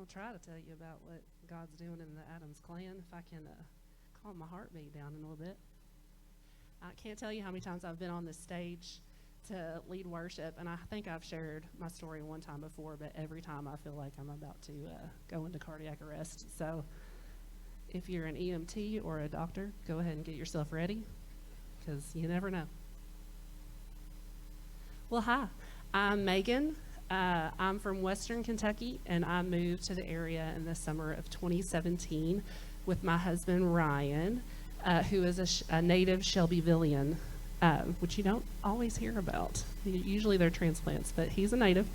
I'll try to tell you about what God's doing in the Adams clan if I can calm my heartbeat down a little bit. I can't tell you how many times I've been on this stage to lead worship, and I think I've shared my story one time before, but every time I feel like I'm about to go into cardiac arrest. So if you're an EMT or a doctor, go ahead and get yourself ready, because you never know. Well, hi, I'm Maeghan. I'm from Western Kentucky, and I moved to the area in the summer of 2017 with my husband, Ryan, who is a native Shelbyvillian, which you don't always hear about. Usually they're transplants, but he's a native.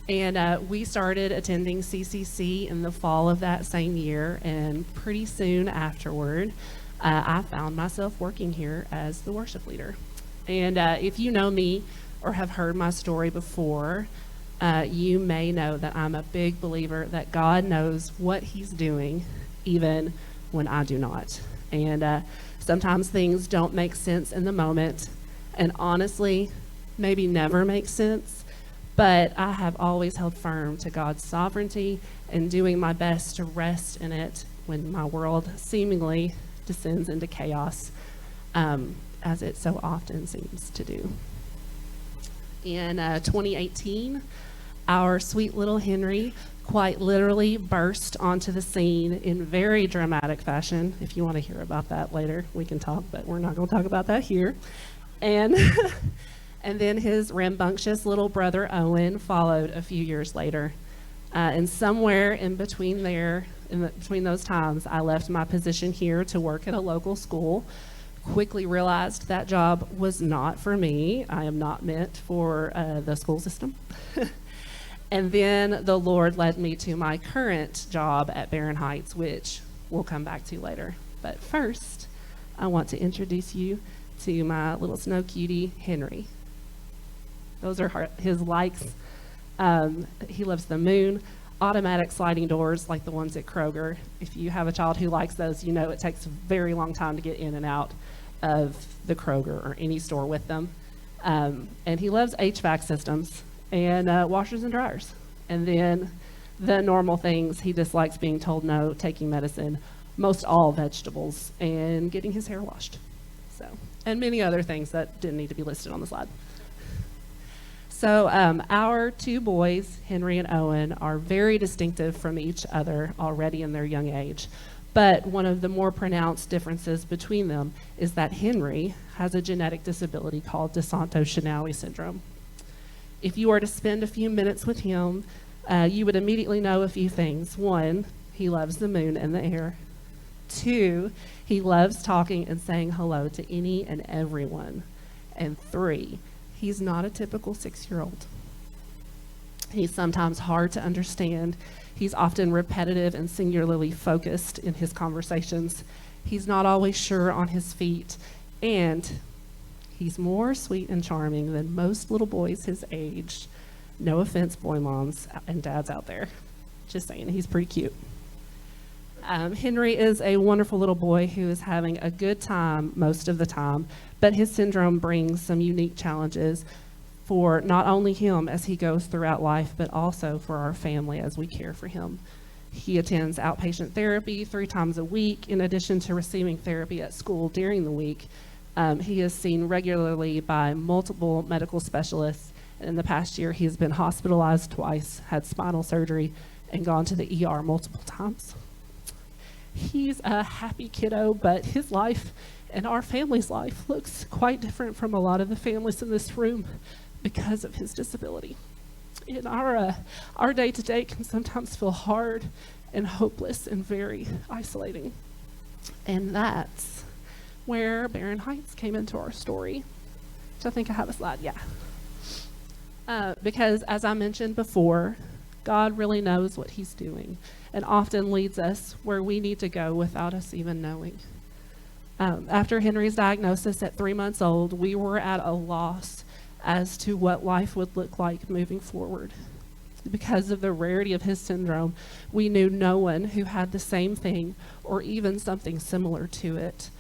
And we started attending CCC in the fall of that same year, and pretty soon afterward, I found myself working here as the worship leader. And if you know me or have heard my story before, you may know that I'm a big believer that God knows what he's doing, even when I do not. And sometimes things don't make sense in the moment, and honestly, maybe never make sense, but I have always held firm to God's sovereignty and doing my best to rest in it when my world seemingly descends into chaos, as it so often seems to do. In 2018, our sweet little Henry quite literally burst onto the scene in very dramatic fashion. If you want to hear about that later, we can talk, but we're not going to talk about that here. And and then his rambunctious little brother Owen followed a few years later. And somewhere in between between those times, I left my position here to work at a local school. Quickly realized that job was not for me. I am not meant for the school system. And then the Lord led me to my current job at Barron Heights, which we'll come back to later. But first, I want to introduce you to my little snow cutie, Henry. Those are his likes. He loves the moon, automatic sliding doors like the ones at Kroger. If you have a child who likes those, you know it takes a very long time to get in and out of the Kroger or any store with them. And he loves HVAC systems and washers and dryers. And then the normal things, he dislikes being told no, taking medicine, most all vegetables, and getting his hair washed. So, and many other things that didn't need to be listed on the slide. So our two boys, Henry and Owen, are very distinctive from each other already in their young age. But one of the more pronounced differences between them is that Henry has a genetic disability called DeSanto-Chenaui syndrome. If you were to spend a few minutes with him, you would immediately know a few things. One, he loves the moon and the air. Two, he loves talking and saying hello to any and everyone. And three, he's not a typical 6-year-old. He's sometimes hard to understand. He's often repetitive and singularly focused in his conversations. He's not always sure on his feet, and he's more sweet and charming than most little boys his age. No offense, boy moms and dads out there. Just saying, he's pretty cute. Henry is a wonderful little boy who is having a good time most of the time, but his syndrome brings some unique challenges for not only him as he goes throughout life, but also for our family as we care for him. He attends outpatient therapy 3 times a week, in addition to receiving therapy at school during the week. He is seen regularly by multiple medical specialists. In the past year, he has been hospitalized twice, had spinal surgery, and gone to the ER multiple times. He's a happy kiddo, but his life and our family's life looks quite different from a lot of the families in this room because of his disability. And our day-to-day can sometimes feel hard and hopeless and very isolating. And that's where Barron Heights came into our story. So I think I have a slide, yeah. Because as I mentioned before, God really knows what he's doing and often leads us where we need to go without us even knowing. After Henry's diagnosis at 3 months old, we were at a loss as to what life would look like moving forward. Because of the rarity of his syndrome, we knew no one who had the same thing or even something similar to it.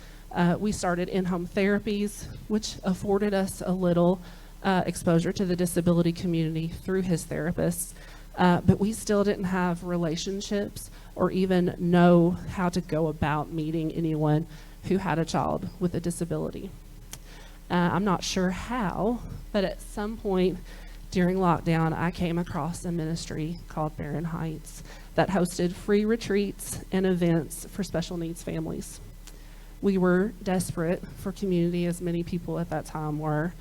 We started in-home therapies, which afforded us a little exposure to the disability community through his therapists. but we still didn't have relationships or even know how to go about meeting anyone who had a child with a disability. I'm not sure how, but at some point during lockdown, I came across a ministry called Barron Heights that hosted free retreats and events for special needs families. We were desperate for community, as many people at that time were.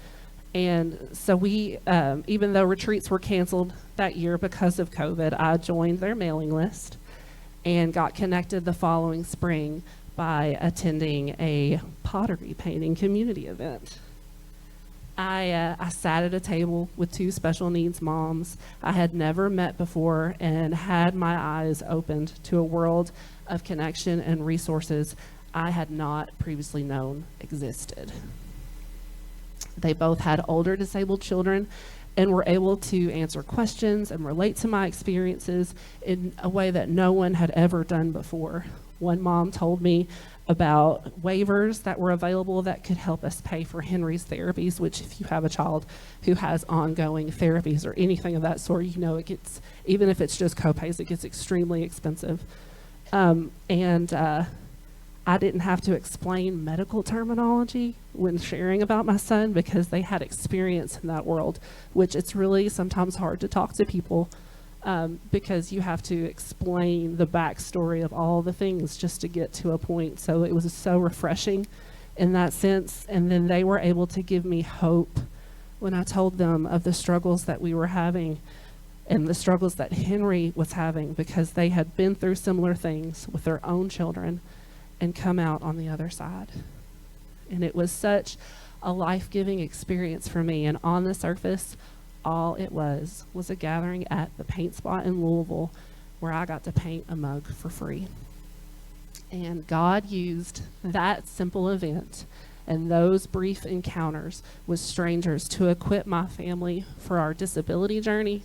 And so we, even though retreats were canceled that year because of COVID, I joined their mailing list and got connected the following spring by attending a pottery painting community event. I sat at a table with two special needs moms I had never met before and had my eyes opened to a world of connection and resources I had not previously known existed. They both had older disabled children and were able to answer questions and relate to my experiences in a way that no one had ever done before. One mom told me about waivers that were available that could help us pay for Henry's therapies, which if you have a child who has ongoing therapies or anything of that sort, you know it gets, even if it's just copays, it gets extremely expensive. I didn't have to explain medical terminology when sharing about my son because they had experience in that world, which it's really sometimes hard to talk to people because you have to explain the backstory of all the things just to get to a point. So it was so refreshing in that sense. And then they were able to give me hope when I told them of the struggles that we were having and the struggles that Henry was having because they had been through similar things with their own children and come out on the other side. And it was such a life-giving experience for me. And on the surface, all it was a gathering at the paint spot in Louisville where I got to paint a mug for free. And God used that simple event and those brief encounters with strangers to equip my family for our disability journey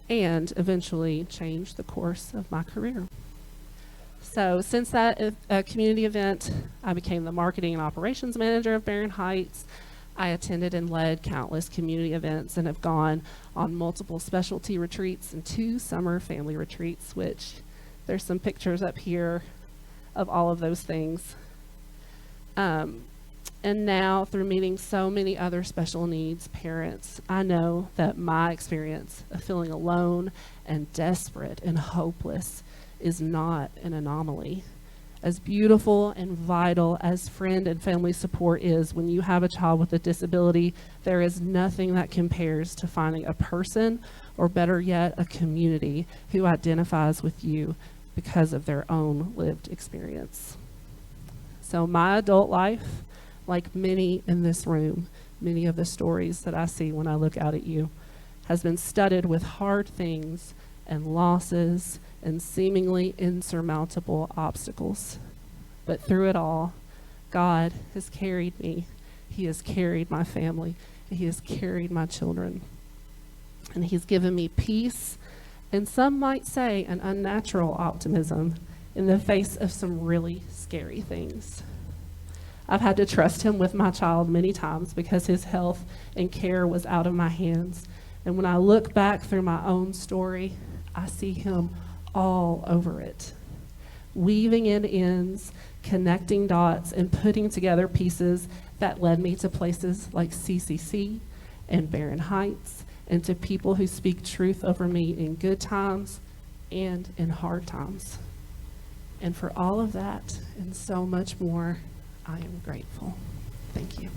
and eventually change the course of my career. So since that community event, I became the marketing and operations manager of Barron Heights. I attended and led countless community events and have gone on multiple specialty retreats and 2 summer family retreats, which there's some pictures up here of all of those things. And now through meeting so many other special needs parents, I know that my experience of feeling alone and desperate and hopeless is not an anomaly. As beautiful and vital as friend and family support is when you have a child with a disability, there is nothing that compares to finding a person, or better yet, a community who identifies with you because of their own lived experience. So my adult life, like many in this room, many of the stories that I see when I look out at you, has been studded with hard things and losses and seemingly insurmountable obstacles. But through it all, God has carried me. He has carried my family. He has carried my children. And He's given me peace, and some might say an unnatural optimism in the face of some really scary things. I've had to trust Him with my child many times because his health and care was out of my hands. And when I look back through my own story, I see Him all over it, weaving in ends, connecting dots, and putting together pieces that led me to places like CCC and Barron Heights, and to people who speak truth over me in good times and in hard times. And for all of that and so much more, I am grateful. Thank you.